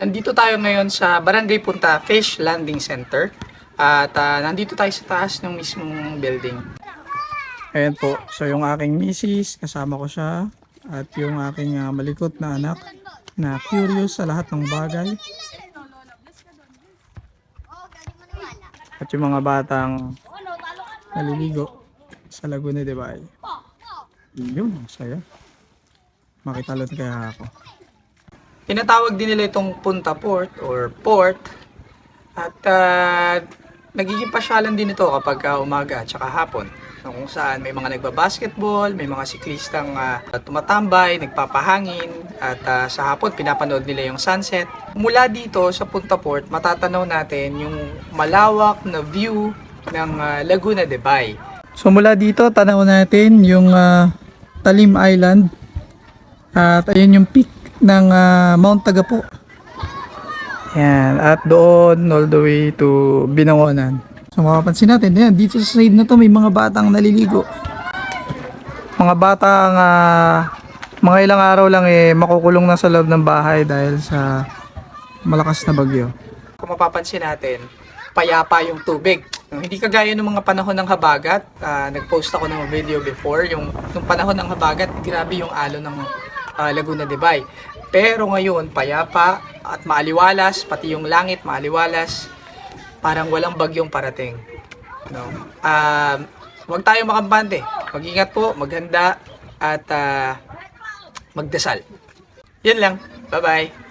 Nandito tayo ngayon sa Barangay Punta Fish Landing Center. At nandito tayo sa taas ng mismong building. Ayan po. So yung aking misis, kasama ko siya. At yung aking malikot na anak na curious sa lahat ng bagay. At yung mga batang naliligo sa Laguna de Bay. Yun, saya. Makitalon kaya ako. Tinatawag din nila itong Punta Port or Port. At nagiging pasyalan din ito kapag umaga at saka hapon. Kung saan may mga nagbabasketball, may mga siklistang tumatambay, nagpapahangin. At sa hapon pinapanood nila yung sunset. Mula dito sa Punta Port, matatanaw natin yung malawak na view ng Laguna de Bay. So mula dito, tanaw natin yung Talim Island. At ayun yung peak ng Mount Tagapo. Yan. At doon all the way to Binangonan. So mapapansin natin, yan, dito sa side na to may mga batang naliligo. Mga batang mga ilang araw lang makukulong na sa loob ng bahay dahil sa malakas na bagyo. Kung mapapansin natin, payapa yung tubig. Hindi kagaya ng mga panahon ng habagat. Nag-post ako ng video before. Yung panahon ng habagat, grabe yung alon ng Laguna de Bay. Pero ngayon, payapa at maaliwalas, pati yung langit maaliwalas, parang walang bagyong parating. No? Huwag tayo makampante. Mag-ingat po, maghanda, at magdasal. Yan lang. Bye-bye.